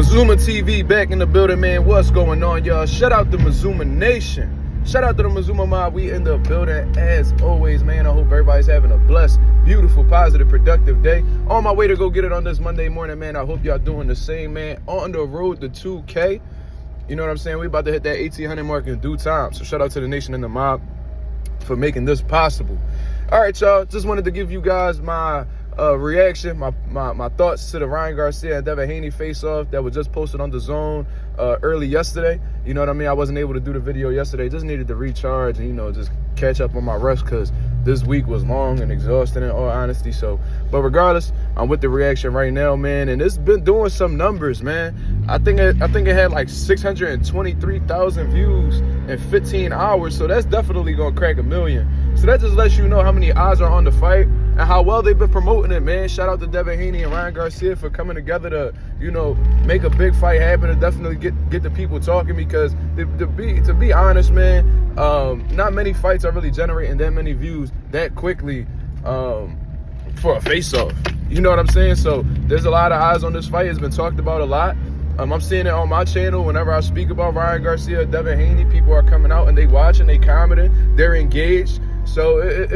MarkMazuma TV back in the building, man. What's going on, y'all? Shout out to Mazuma Nation. Shout out to the Mazuma Mob. We in the building as always, man. I hope everybody's having a blessed, beautiful, positive, productive day. On my way to go get it on this Monday morning, man. I hope y'all doing the same, man. On the road to 2K. You know what I'm saying? We about to hit that 1,800 mark in due time. So shout out to the Nation and the Mob for making this possible. All right, y'all. Just wanted to give you guys my reaction, my thoughts to the Ryan Garcia and Devin Haney face-off that was just posted on the Zone early yesterday. You know what I mean? I wasn't able to do the video yesterday. Just needed to recharge and, you know, just catch up on my rest because this week was long and exhausting in all honesty. So, but regardless, I'm with the reaction right now, man. And it's been doing some numbers, man. I think it had like 623,000 views in 15 hours. So that's definitely going to crack 1 million. So that just lets you know how many eyes are on the fight and how well they've been promoting it, man. Shout out to Devin Haney and Ryan Garcia for coming together to, you know, make a big fight happen and definitely get the people talking because to be honest, man, not many fights are really generating that many views that quickly for a face-off. You know what I'm saying? So there's a lot of eyes on this fight. It's been talked about a lot. I'm seeing it on my channel whenever I speak about Ryan Garcia, Devin Haney. People are coming out and they watching, they commenting, they're engaged. So it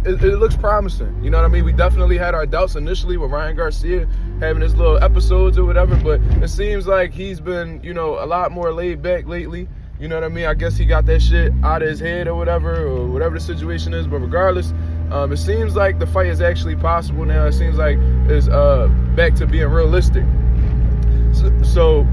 looks promising. You know what I mean? We definitely had our doubts initially with Ryan Garcia having his little episodes or whatever, but it seems like he's been, you know, a lot more laid back lately. You know what I mean? I guess he got that shit out of his head or whatever the situation is. But regardless, it seems like the fight is actually possible now. It seems like it's back to being realistic. So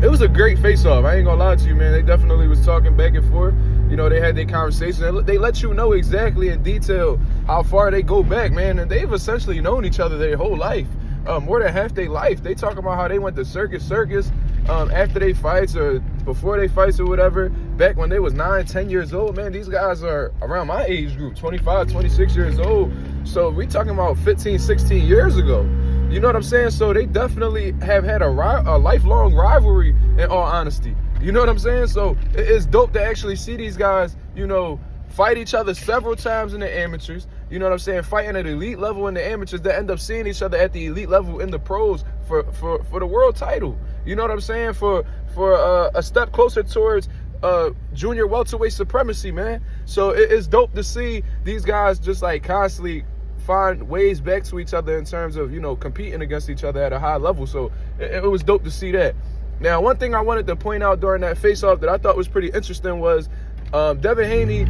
it was a great face-off. I ain't gonna lie to you, man. They definitely was talking back and forth. You know, they had their conversation. They let you know exactly in detail how far they go back, man. And they've essentially known each other their whole life, more than half their life. They talk about how they went to circus after they fights or before they fights or whatever, back when they was 9, 10 years old. Man, these guys are around my age group, 25, 26 years old. So we talking about 15, 16 years ago. You know what I'm saying? So they definitely have had a lifelong rivalry, in all honesty. You know what I'm saying? So it's dope to actually see these guys, you know, fight each other several times in the amateurs. You know what I'm saying? Fighting at elite level in the amateurs that end up seeing each other at the elite level in the pros for the world title. You know what I'm saying? For a step closer towards junior welterweight supremacy, man. So it's dope to see these guys just like constantly find ways back to each other in terms of, you know, competing against each other at a high level. So it was dope to see that. Now, one thing I wanted to point out during that face-off that I thought was pretty interesting was Devin Haney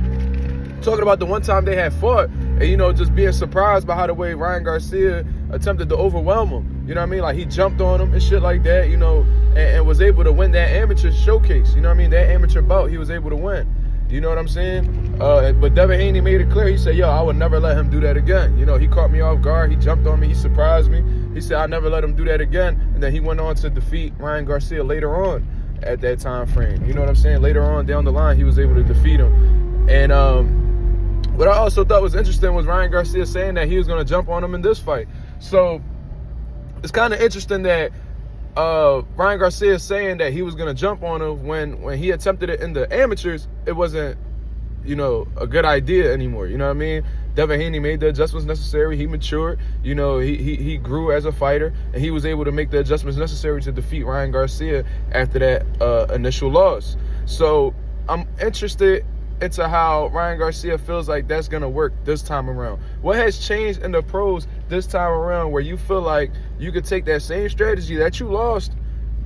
talking about the one time they had fought and, you know, just being surprised by how the way Ryan Garcia attempted to overwhelm him. You know what I mean? Like, he jumped on him and shit like that, you know, and was able to win that amateur showcase. You know what I mean? That amateur bout, he was able to win. You know what I'm saying? But Devin Haney made it clear. He said, yo, I would never let him do that again. You know, he caught me off guard. He jumped on me. He surprised me. He said, I'll never let him do that again. And then he went on to defeat Ryan Garcia later on at that time frame. You know what I'm saying? Later on down the line, he was able to defeat him. And what I also thought was interesting was Ryan Garcia saying that he was going to jump on him in this fight. So it's kind of interesting that Ryan Garcia is saying that he was going to jump on him when he attempted it in the amateurs. It wasn't, you know, a good idea anymore. You know what I mean? Devin Haney made the adjustments necessary. He matured. You know, he grew as a fighter, and he was able to make the adjustments necessary to defeat Ryan Garcia after that initial loss. So I'm interested into how Ryan Garcia feels like that's going to work this time around. What has changed in the pros this time around where you feel like you could take that same strategy that you lost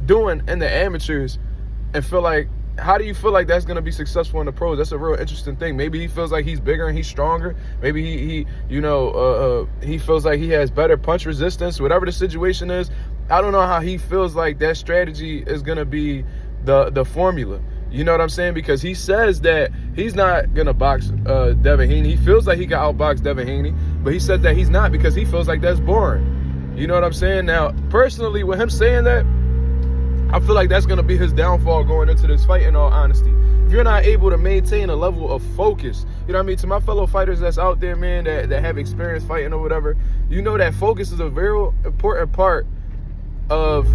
doing in the amateurs and feel like, how do you feel like that's going to be successful in the pros? That's a real interesting thing. Maybe he feels like he's bigger and he's stronger. Maybe he feels like he has better punch resistance. Whatever the situation is, I don't know how he feels like that strategy is going to be the formula. You know what I'm saying? Because he says that he's not going to box Devin Haney. He feels like he can outbox Devin Haney, but he said that he's not because he feels like that's boring. You know what I'm saying? Now, personally, with him saying that, I feel like that's going to be his downfall going into this fight, in all honesty. If you're not able to maintain a level of focus, you know what I mean? To my fellow fighters that's out there, man, that have experience fighting or whatever, you know that focus is a very important part of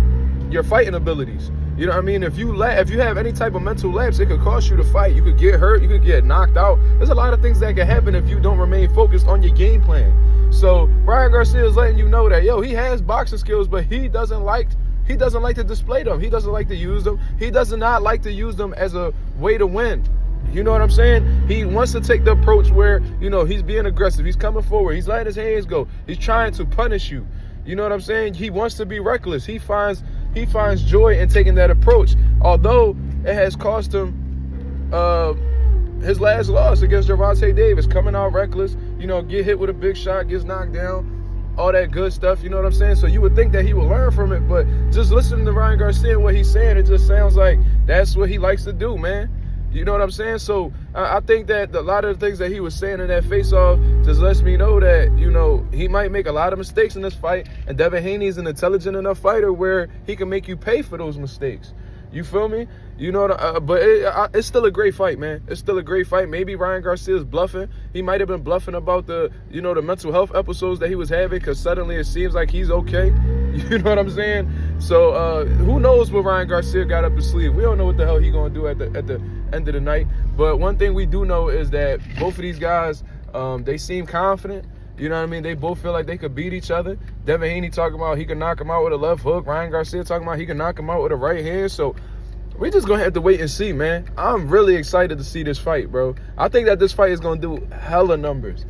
your fighting abilities. You know what I mean? If you have any type of mental lapse, it could cost you the fight. You could get hurt. You could get knocked out. There's a lot of things that can happen if you don't remain focused on your game plan. So Ryan Garcia is letting you know that, yo, he has boxing skills, but he doesn't like he doesn't like to display them. He doesn't like to use them. He does not like to use them as a way to win. You know what I'm saying? He wants to take the approach where, you know, he's being aggressive. He's coming forward. He's letting his hands go. He's trying to punish you. You know what I'm saying? He wants to be reckless. He finds joy in taking that approach. Although it has cost him his last loss against Gervonta Davis, coming out reckless, you know, get hit with a big shot, gets knocked down, all that good stuff, you know what I'm saying? So you would think that he would learn from it, but just listening to Ryan Garcia and what he's saying, it just sounds like that's what he likes to do, man. You know what I'm saying? So I think that a lot of the things that he was saying in that face-off just lets me know that, you know, he might make a lot of mistakes in this fight, and Devin Haney is an intelligent enough fighter where he can make you pay for those mistakes. You feel me? You know, but it's still a great fight, man. It's still a great fight. Maybe Ryan Garcia is bluffing. He might have been bluffing about the, you know, the mental health episodes that he was having, because suddenly it seems like he's okay. You know what I'm saying? So who knows what Ryan Garcia got up his sleeve? We don't know what the hell he gonna do at the end of the night. But one thing we do know is that both of these guys, they seem confident. You know what I mean? They both feel like they could beat each other. Devin Haney talking about he can knock him out with a left hook. Ryan Garcia talking about he can knock him out with a right hand. So we just gonna have to wait and see, man. I'm really excited to see this fight, bro. I think that this fight is gonna do hella numbers.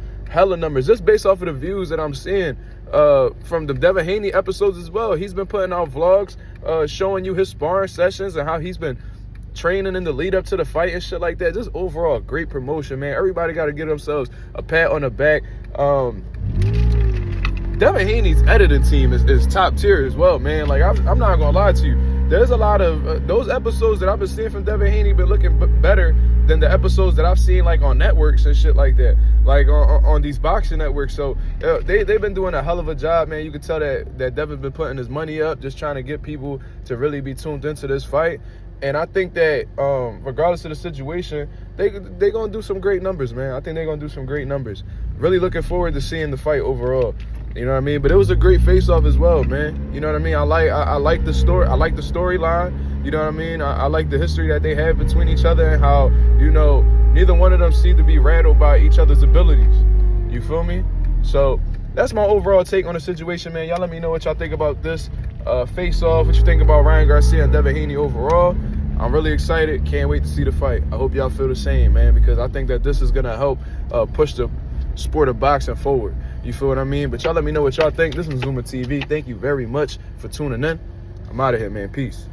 Just based off of the views that I'm seeing from the Devin Haney episodes as well. He's been putting out vlogs showing you his sparring sessions and how he's been training in the lead up to the fight and shit like that. Just overall great promotion, man. Everybody got to give themselves a pat on the back. Devin Haney's editing team is top tier as well, man. Like, I'm not gonna lie to you. There's a lot of those episodes that I've been seeing from Devin Haney been looking better than the episodes that I've seen like on networks and shit like that, like on these boxing networks. So they've been doing a hell of a job, man. You can tell that Devin's been putting his money up, just trying to get people to really be tuned into this fight. And I think that regardless of the situation, they gonna do some great numbers, man. I think they're gonna do some great numbers. Really looking forward to seeing the fight overall. You know what I mean? But it was a great face-off as well, man. You know what I mean? I like the story. I like the storyline. You know what I mean? I like the history that they have between each other and how, you know, neither one of them seem to be rattled by each other's abilities. You feel me? So that's my overall take on the situation, man. Y'all let me know what y'all think about this face-off, what you think about Ryan Garcia and Devin Haney overall. I'm really excited. Can't wait to see the fight. I hope y'all feel the same, man, because I think that this is going to help push the sport of boxing forward. You feel what I mean? But y'all let me know what y'all think. This is Mazuma TV. Thank you very much for tuning in. I'm out of here, man. Peace.